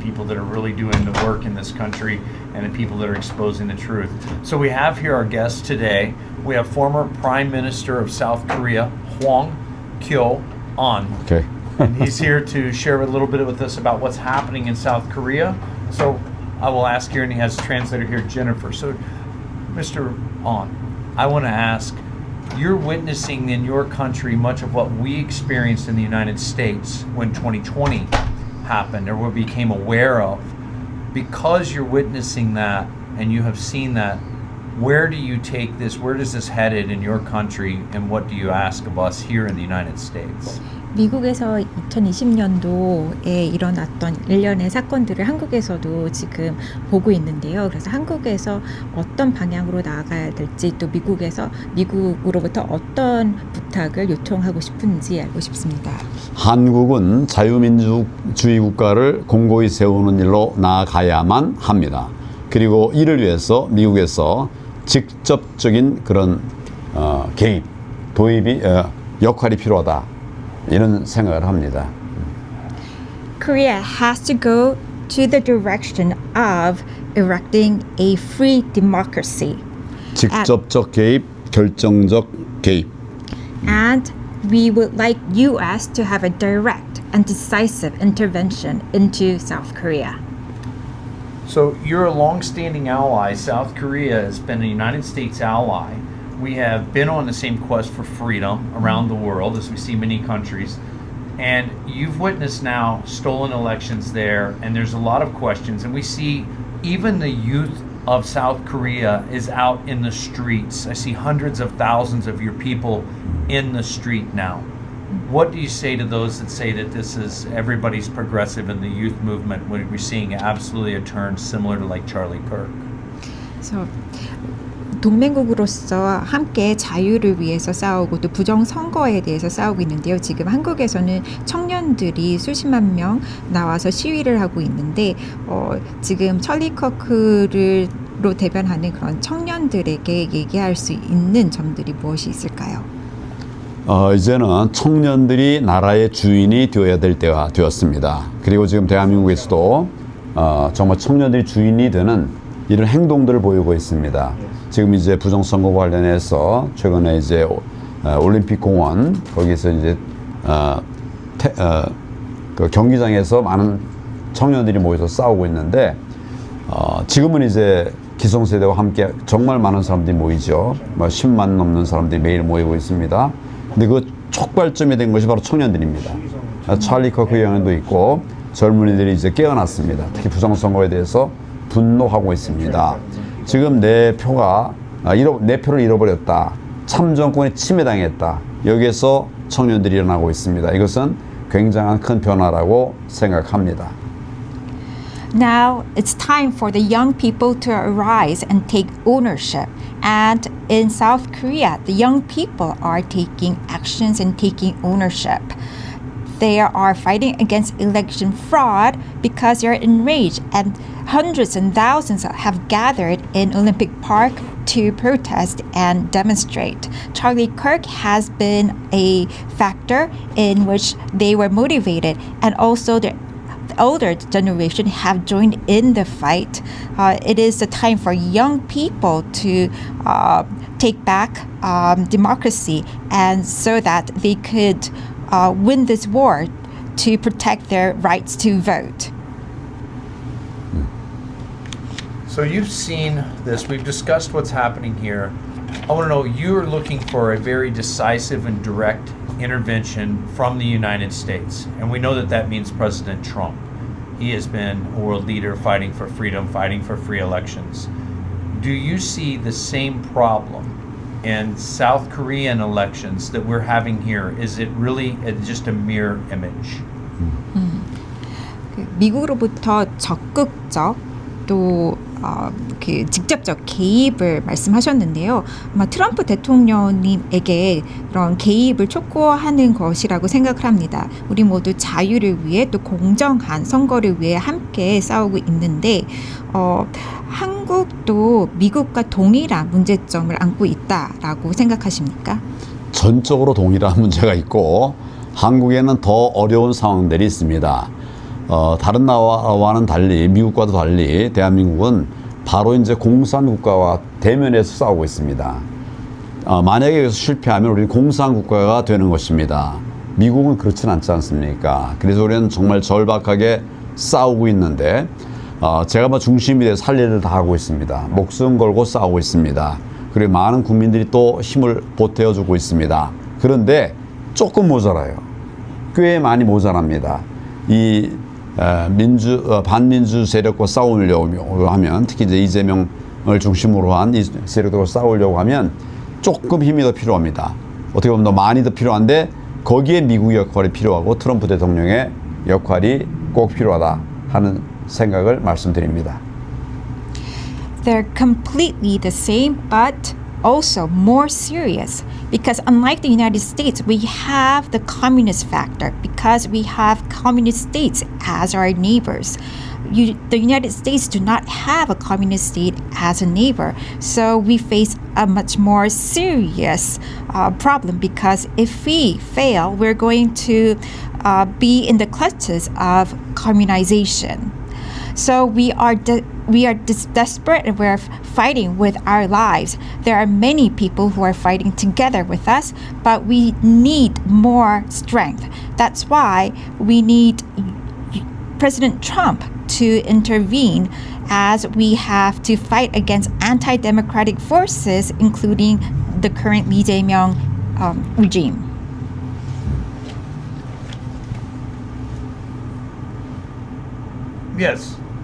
people that are really doing the work in this country and the people that are exposing the truth. So we have here our guest today. We have former Prime Minister of South Korea, Hwang Kyo-ahn. Okay. And he's here to share a little bit with us about what's happening in South Korea. So I will ask here, and he has a translator here, Jennifer. So, Mr. Ahn, I want to ask, you're witnessing in your country much of what we experienced in the United States when 2020 happened, or we became aware of. Because you're witnessing that and you have seen that, where do you take this? Where does this headed in your country, and what do you ask of us here in the United States? 미국에서 2020년도에 일어났던 일련의 사건들을 한국에서도 지금 보고 있는데요. 그래서 한국에서 어떤 방향으로 나아가야 될지, 또 미국으로부터 어떤 부탁을 요청하고 싶은지 알고 싶습니다. 한국은 자유민주주의 국가를 공고히 세우는 일로 나아가야만 합니다. 그리고 이를 위해서 미국에서 직접적인 그런 개입, 도입이 역할이 필요하다. 이런 생각을 합니다. Korea has to go to the direction of erecting a free democracy. 직접적 개입, 결정적 개입. And we would like U.S. to have a direct and decisive intervention into South Korea. So you're a long-standing ally. South Korea has been a United States ally. We have been on the same quest for freedom around the world, as we see many countries. And you've witnessed now stolen elections there, and there's a lot of questions. And we see even the youth of South Korea is out in the streets. I see hundreds of thousands of your people in the street now. What do you say to those that say that this is everybody's progressive in the youth movement when we're seeing absolutely a turn similar to like Charlie Kirk? So, 동맹국으로서 함께 자유를 위해서 싸우고 또 부정선거에 대해서 싸우고 있는데요. 지금 한국에서는 청년들이 수십만 명 나와서 시위를 하고 있는데 지금 찰리 커크로 대변하는 그런 청년들에게 얘기할 수 있는 점들이 무엇이 있을까요? 이제는 청년들이 나라의 주인이 되어야 될 때가 되었습니다. 그리고 지금 대한민국에서도 정말 청년들이 주인이 되는 이런 행동들을 보이고 있습니다. 지금 이제 부정선거와 관련해서 최근에 이제 올림픽 공원 거기서 이제 그 경기장에서 많은 청년들이 모여서 싸우고 있는데 지금은 이제 기성세대와 함께 정말 많은 사람들이 모이죠. 10만 넘는 사람들이 매일 모이고 있습니다. 근데 그 촉발점이 된 것이 바로 청년들입니다. 찰리 커크 영향도 있고 젊은이들이 이제 깨어났습니다. 특히 부정선거에 대해서 분노하고 있습니다. 지금 내 표를 잃어버렸다. 참정권에 침해당했다. 여기에서 청년들이 일어나고 있습니다. 이것은 굉장한 큰 변화라고 생각합니다. Now it's time for the young people to arise and take ownership. And in South Korea, the young people are taking actions and taking ownership. They are fighting against election fraud because they're enraged, and hundreds and thousands have gathered in Olympic Park to protest and demonstrate. Charlie Kirk has been a factor in which they were motivated, and also the older generation have joined in the fight. It is the time for young people to take back democracy, and so that they could win this war to protect their rights to vote. So you've seen this. We've discussed what's happening here. I want to know, you're looking for a very decisive and direct intervention from the United States. And we know that that means President Trump. He has been a world leader fighting for freedom, fighting for free elections. Do you see the same problem in South Korean elections that we're having here? Is it really just a mirror image? 미국으로부터 적극적 또 그 직접적 개입을 말씀하셨는데요. 아마 트럼프 대통령님에게 그런 개입을 촉구하는 것이라고 생각을 합니다. 우리 모두 자유를 위해 또 공정한 선거를 위해 함께 싸우고 있는데 한국도 미국과 동일한 문제점을 안고 있다라고 생각하십니까? 전적으로 동일한 문제가 있고 한국에는 더 어려운 상황들이 있습니다. 다른 나라와는 달리 미국과도 달리 대한민국은 바로 이제 공산국가와 대면해서 싸우고 있습니다. 만약에 여기서 실패하면 우리는 공산국가가 되는 것입니다. 미국은 그렇진 않지 않습니까? 그래서 우리는 정말 절박하게 싸우고 있는데 제가 뭐 중심이 돼서 할 일을 다 하고 있습니다. 목숨 걸고 싸우고 있습니다. 그리고 많은 국민들이 또 힘을 보태어주고 있습니다. 그런데 조금 모자라요. 꽤 많이 모자랍니다. 이 반민주 세력과 싸우려고 하면, 특히 이제 이재명을 중심으로 한 이 세력들과 싸우려고 하면 조금 힘이 더 필요합니다. 어떻게 보면 더 많이 더 필요한데 거기에 미국의 역할이 필요하고 트럼프 대통령의 역할이 꼭 필요하다 하는 생각을 말씀드립니다. They're completely the same, but also more serious. Because unlike the United States, we have the communist factor because we have communist states as our neighbors. The United States do not have a communist state as a neighbor, so we face a much more serious problem because if we fail, we're going to be in the clutches of communization. So we are desperate and we're fighting with our lives. There are many people who are fighting together with us, but we need more strength. That's why we need President Trump to intervene as we have to fight against anti-democratic forces, including the current Lee Jae-myung regime.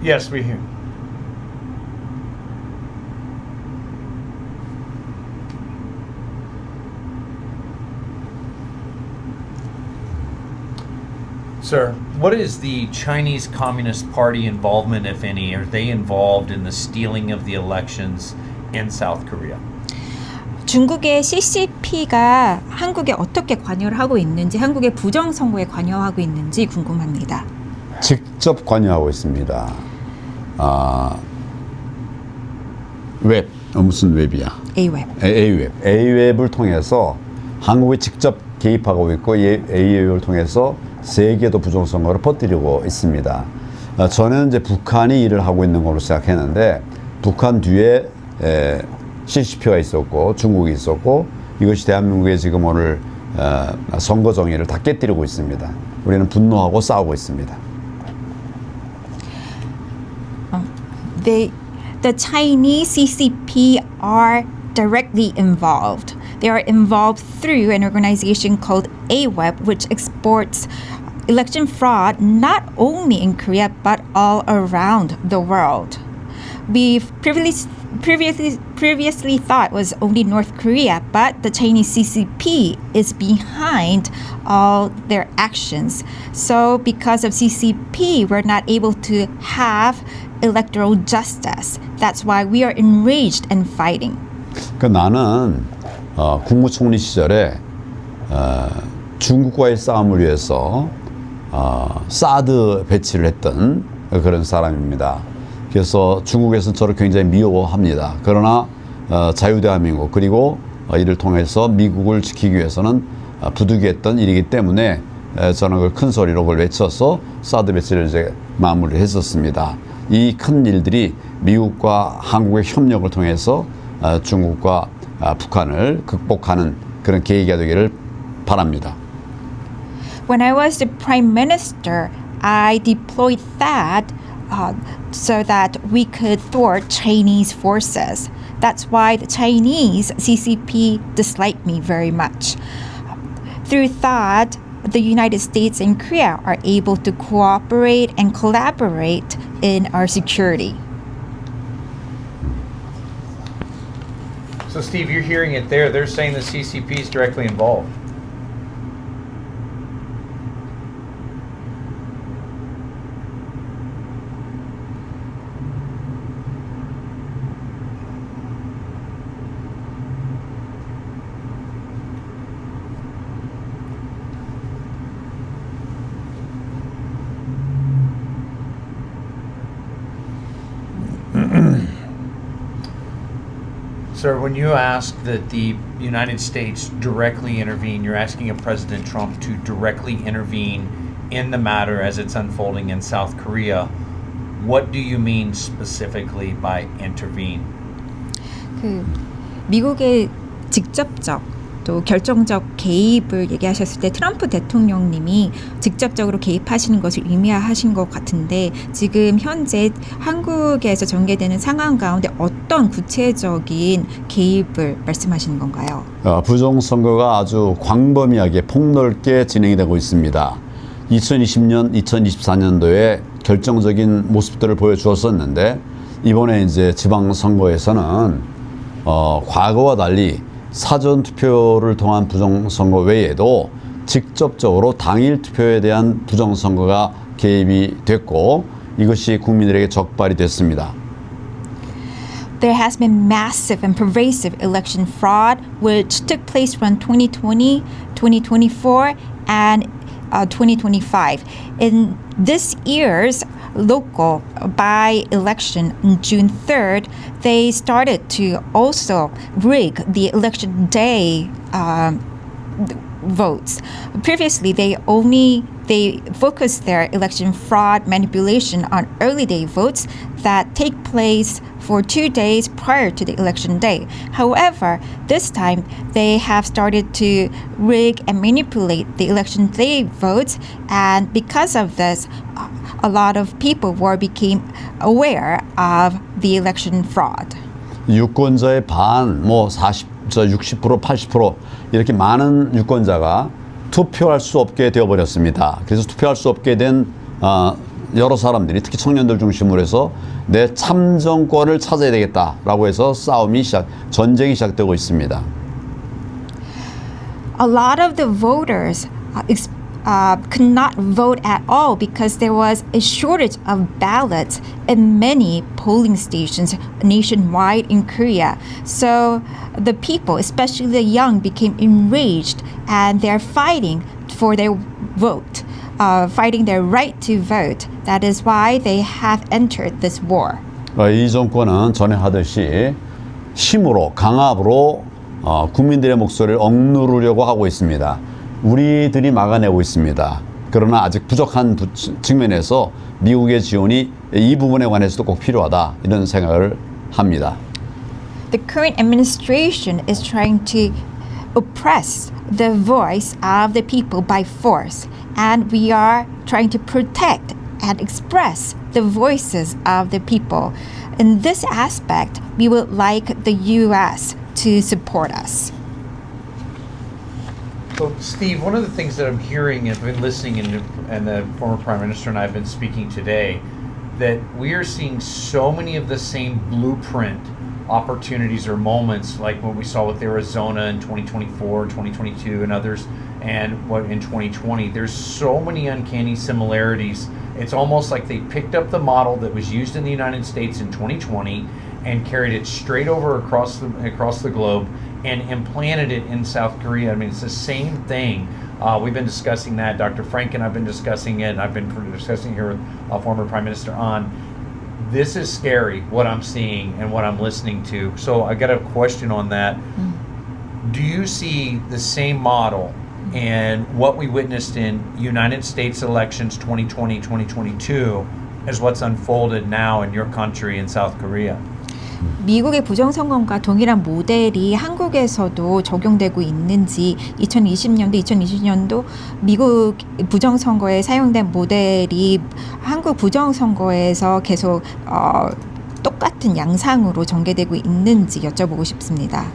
Yes, we hear. Sir, what is the Chinese Communist Party involvement, if any? Are they involved in the stealing of the elections in South Korea? 중국의 CCP가 한국에 어떻게 관여를 하고 있는지, 한국의 부정선거에 관여하고 있는지 궁금합니다. 직접 관여하고 있습니다. 웹, 무슨 웹이야? A웹. A웹을 통해서 한국에 직접 개입하고 있고 A웹을 통해서 세계도 부정선거를 퍼뜨리고 있습니다. 저는 이제 북한이 일을 하고 있는 걸로 생각했는데 북한 뒤에 CCP가 있었고 중국이 있었고 이것이 대한민국의 지금 오늘 선거 정의를 다 깨뜨리고 있습니다. 우리는 분노하고 싸우고 있습니다. The Chinese CCP are directly involved. They are involved through an organization called Aweeb, which exports election fraud not only in Korea but all around the world. We've previously thought it was only North Korea, but the Chinese CCP is behind all their actions. So because of CCP, we're not able to have electoral justice. That's why we are enraged and fighting. 나는 국무총리 시절에 중국과의 싸움을 위해서 사드 배치를 했던 그런 사람입니다. 그래서 중국에서는 저를 굉장히 미워합니다. 그러나 자유대한민국 그리고 이를 통해서 미국을 지키기 위해서는 부득이했던 일이기 때문에 저는 그걸 큰 소리로 그걸 외쳐서 사드 배치를 이제 마무리를 했었습니다. 이 큰 일들이 미국과 한국의 협력을 통해서 중국과 북한을 극복하는 그런 계기가 되기를 바랍니다. When I was the prime minister, I deployed THAAD so that we could thwart Chinese forces. That's why the Chinese CCP disliked me very much. Through THAAD, the United States and Korea are able to cooperate and collaborate in our security. So, Steve, you're hearing it there. They're saying the CCP is directly involved. Sir, when you ask that the United States directly intervene, you're asking of President Trump to directly intervene in the matter as it's unfolding in South Korea. What do you mean specifically by intervene? 그 미국의 직접적 또 결정적 개입을 얘기하셨을 때 트럼프 대통령님이 직접적으로 개입하시는 것을 의미하신 것 같은데 지금 현재 한국에서 전개되는 상황 가운데 어떤 구체적인 개입을 말씀하시는 건가요? 부정선거가 아주 광범위하게 폭넓게 진행이 되고 있습니다. 2020년, 2024년도에 결정적인 모습들을 보여주었었는데 이번에 이제 지방선거에서는 과거와 달리 사전 투표를 통한 부정선거 외에도 직접적으로 당일 투표에 대한 부정선거가 개입이 됐고 이것이 국민들에게 적발이 됐습니다. There has been massive and pervasive election fraud which took place from 2020, 2024, and 2025. In this year's local by-election on June 3rd, they started to also rig the election day votes. Previously, they focused their election fraud manipulation on early day votes that take place for 2 days prior to the election day. However, this time they have started to rig and manipulate the election day votes, and because of this, a lot of people became aware of the election fraud. 유권자의 반, 60%, 80% 이렇게 많은 유권자가 투표할 수 없게 되어버렸습니다. 그래서 투표할 수 없게 된 여러 사람들이 특히 청년들 중심으로 해서 내 참정권을 찾아야 되겠다라고 해서 전쟁이 시작되고 있습니다. A lot of the voters could not vote at all because there was a shortage of ballots in many polling stations nationwide in Korea. So the people, especially the young, became enraged and they're fighting for their vote, fighting their right to vote. That is why they have entered this war. 이 정권은 전에 하듯이 힘으로 강압으로 국민들의 목소리를 억누르려고 하고 있습니다. 우리들이 막아내고 있습니다. 그러나 아직 부족한 측면에서 미국의 지원이 이 부분에 관해서도 꼭 필요하다 이런 생각을 합니다. The current administration is trying to oppress the voice of the people by force, and we are trying to protect and express the voices of the people. In this aspect, we would like the U.S. to support us. So, Steve, one of the things that I'm hearing and been listening, and the former Prime Minister and I have been speaking today, that we are seeing so many of the same blueprint opportunities or moments like what we saw with Arizona in 2024, 2022, and others, and what in 2020. There's so many uncanny similarities. It's almost like they picked up the model that was used in the United States in 2020 and carried it straight over across the globe and implanted it in South Korea. I mean, it's the same thing. We've been discussing that. Dr. Frank and I've been discussing it. And I've been discussing here with former Prime Minister An. This is scary, what I'm seeing and what I'm listening to. So I got a question on that. Do you see the same model and what we witnessed in United States elections 2020, 2022 as what's unfolded now in your country in South Korea? 미국의 부정선거과 동일한 모델이 한국에서도 적용되고 있는지 2020년도, 2020년도 미국 부정선거에 사용된 모델이 한국 부정선거에서 계속 똑같은 양상으로 전개되고 있는지 여쭤보고 싶습니다.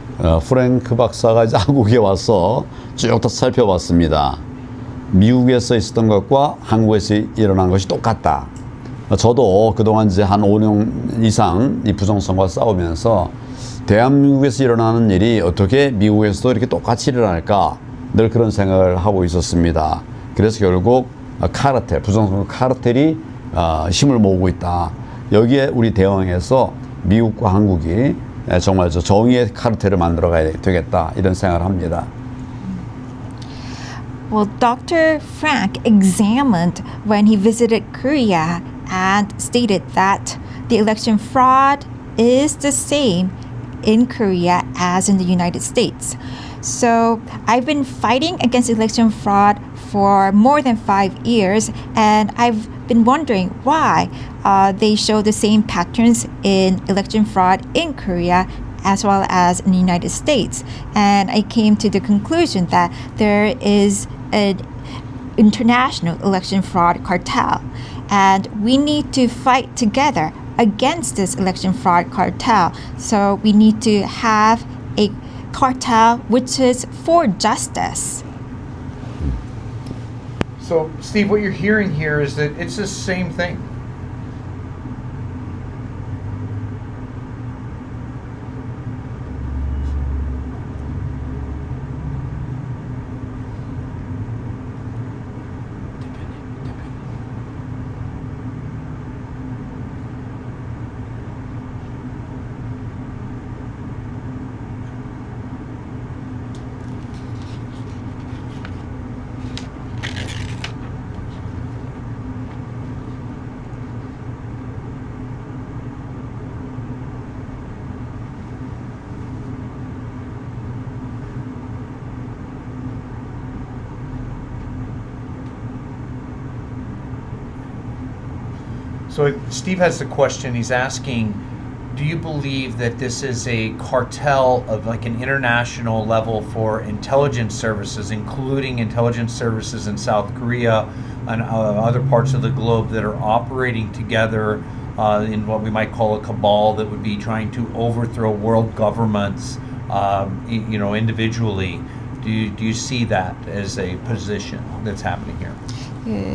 프랭크 박사가 이제 한국에 와서 쭉 다 살펴봤습니다. 미국에서 있었던 것과 한국에서 일어난 것이 똑같다. 저도 그동안 이제 한 5년 이상 이 부정선거와 싸우면서 대한민국에서 일어나는 일이 어떻게 미국에서도 이렇게 똑같이 일어날까 늘 그런 생각을 하고 있었습니다. 그래서 결국 카르텔, 부정선거 카르텔이 힘을 모으고 있다. 여기에 우리 대응해서 미국과 한국이 정말 정의의 카르텔을 만들어 가야 되겠다 이런 생각을 합니다. Well, Dr. Frank examined when he visited Korea and stated that the election fraud is the same in Korea as in the United States. So I've been fighting against election fraud for more than 5 years, and I've been wondering why they show the same patterns in election fraud in Korea as well as in the United States. And I came to the conclusion that there is an international election fraud cartel, and we need to fight together against this election fraud cartel. So we need to have a cartel which is for justice. So, Steve, what you're hearing here is that it's the same thing. So Steve has the question, he's asking, do you believe that this is a cartel of like an international level for intelligence services, including intelligence services in South Korea and other parts of the globe that are operating together in what we might call a cabal that would be trying to overthrow world governments, individually? Do you see that as a position that's happening here?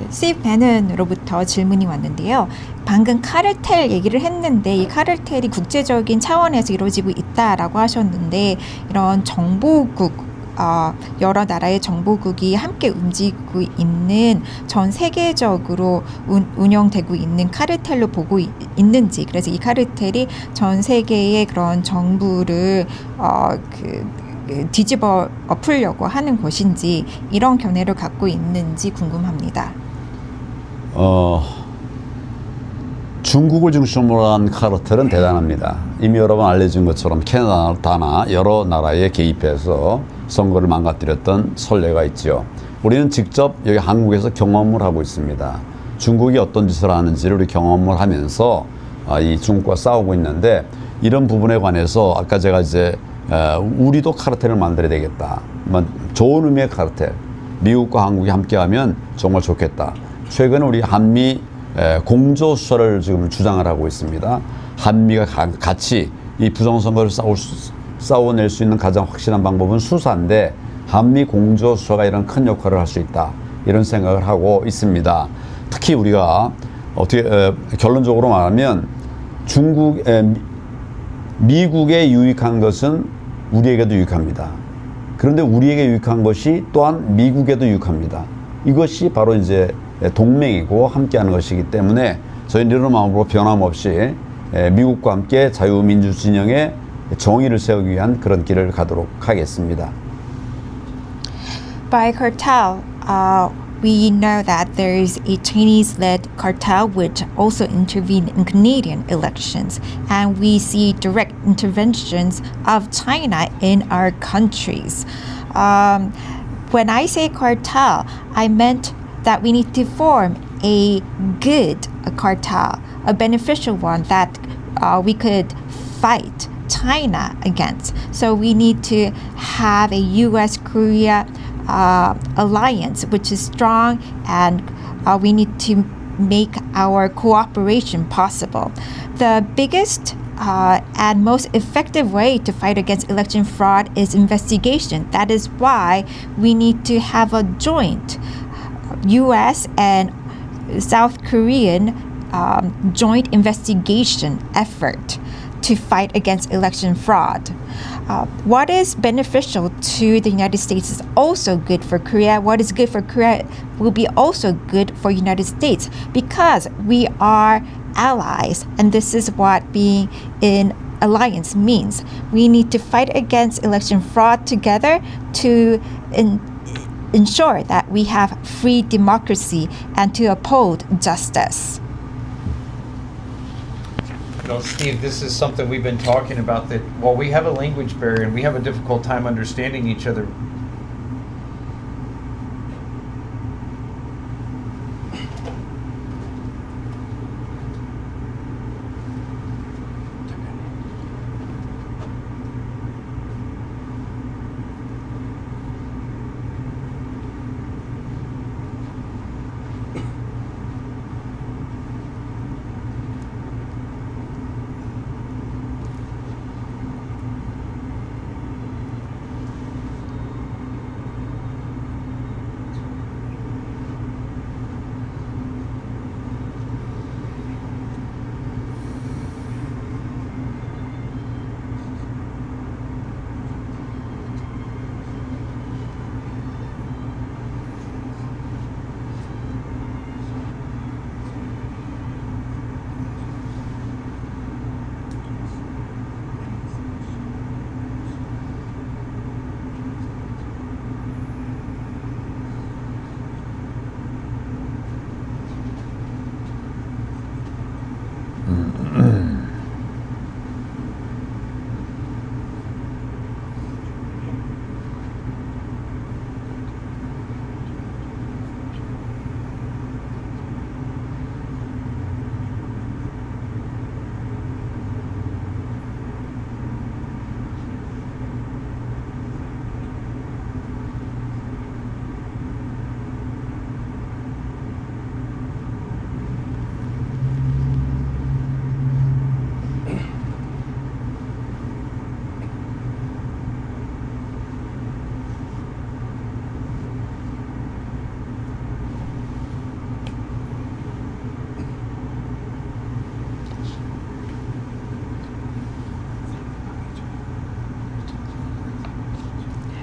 스티브 배넌으로부터 질문이 왔는데요. 방금 카르텔 얘기를 했는데 이 카르텔이 국제적인 차원에서 이루어지고 있다라고 하셨는데 이런 정보국 여러 나라의 정보국이 함께 움직이고 있는 전 세계적으로 운영되고 있는 카르텔로 보고 있는지, 그래서 이 카르텔이 전 세계의 그런 정부를 뒤집어 엎으려고 하는 것인지 이런 견해를 갖고 있는지 궁금합니다. 중국을 중심으로 한 카르텔은 대단합니다. 이미 여러 번 알려진 것처럼 캐나다나 여러 나라에 개입해서 선거를 망가뜨렸던 선례가 있죠. 우리는 직접 여기 한국에서 경험을 하고 있습니다. 중국이 어떤 짓을 하는지를 우리 경험을 하면서 이 중국과 싸우고 있는데, 이런 부분에 관해서 아까 제가 이제 우리도 카르텔을 만들어야 되겠다. 좋은 의미의 카르텔. 미국과 한국이 함께하면 정말 좋겠다. 최근 우리 한미 공조수사를 지금 주장을 하고 있습니다. 한미가 같이 이 부정선거를 싸워낼 수 있는 가장 확실한 방법은 수사인데, 한미 공조수사가 이런 큰 역할을 할 수 있다. 이런 생각을 하고 있습니다. 특히 우리가 결론적으로 말하면 미국에 유익한 것은 우리에게도 유익합니다. 그런데 우리에게 유익한 것이 또한 미국에도 유익합니다. 이것이 바로 이제 동맹이고 함께하는 것이기 때문에 저희는 이런 마음으로 변함없이 미국과 함께 자유민주 진영의 정의를 세우기 위한 그런 길을 가도록 하겠습니다. By cartel, we know that there is a Chinese-led cartel which also intervened in Canadian elections, and we see direct interventions of China in our countries. When I say cartel, I meant that we need to form a good cartel, a beneficial one that we could fight China against. So we need to have a U.S.-Korea alliance which is strong, and we need to make our cooperation possible. The biggest and most effective way to fight against election fraud is investigation. That is why we need to have a joint U.S. and South Korean joint investigation effort to fight against election fraud. What is beneficial to the United States is also good for Korea. What is good for Korea will be also good for United States, because we are allies, and this is what being in alliance means. We need to fight against election fraud together to ensure that we have free democracy and to uphold justice. Steve, this is something we've been talking about, that while we have a language barrier and we have a difficult time understanding each other,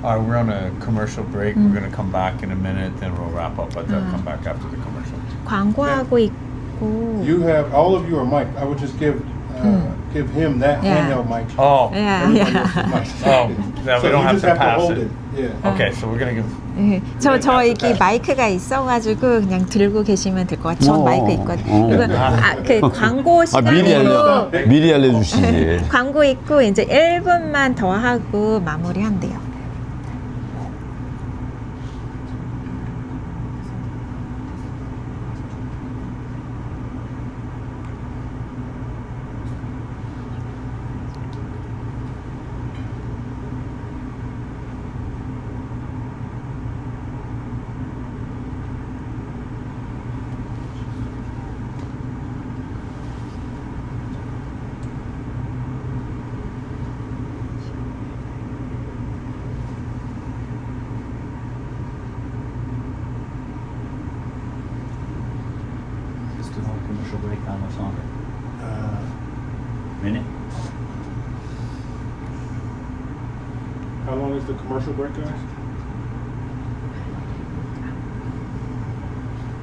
we're on a commercial break. We're going to come back in a minute, then we'll wrap up, but they'll come back after the commercial. 광고하고 있고. You have, all of you are mic'd. I would just give him that Yeah. handheld mic. Oh, Yeah, Everybody yeah. else is mic'd. oh, then So we don't you have just to have to pass hold it. it. Yeah. Okay, so we're going to give. 네, 저 여기 마이크가 있어가지고 그냥 들고 계시면 될 것 같아요. 전 마이크 있거든요. 그리고 그 광고 시간으로 미리 알려주시지. 광고 있고 이제 1분만 더 하고 마무리한대요. Let's do a commercial break. How much longer? Minute? How long is the commercial break, guys?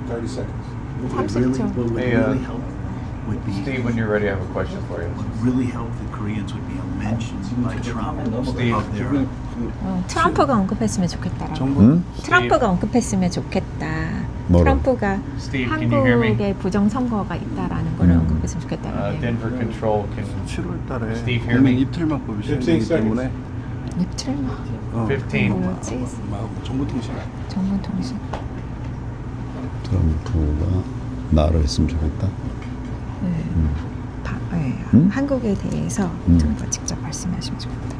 30 seconds. What would really Hey, help would be Steve, when you're ready, I have a question for you. what would really help the Koreans would be a mention by Trump Steve. of their 트럼프가 언급했으면 좋겠다라고. 응? 트럼프가 언급했으면 좋겠다. 뭐를? 트럼프가 Steve, can you hear me? 한국에 부정 선거가 있다라는 거를 언급했으면 좋겠다는 얘기. Denver Control, can 7월 달에 Steve hear me? 입틀막법이 15 시행되기 때문에 입틀막 15. 뭐였지? 정보통신 정보통신. 트럼프가 말을 했으면 좋겠다. 네, 음? 한국에 대해서 음. 트럼프가 직접 말씀하시면 좋겠다.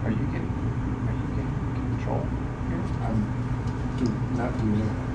Are you getting control? I'm not doing that.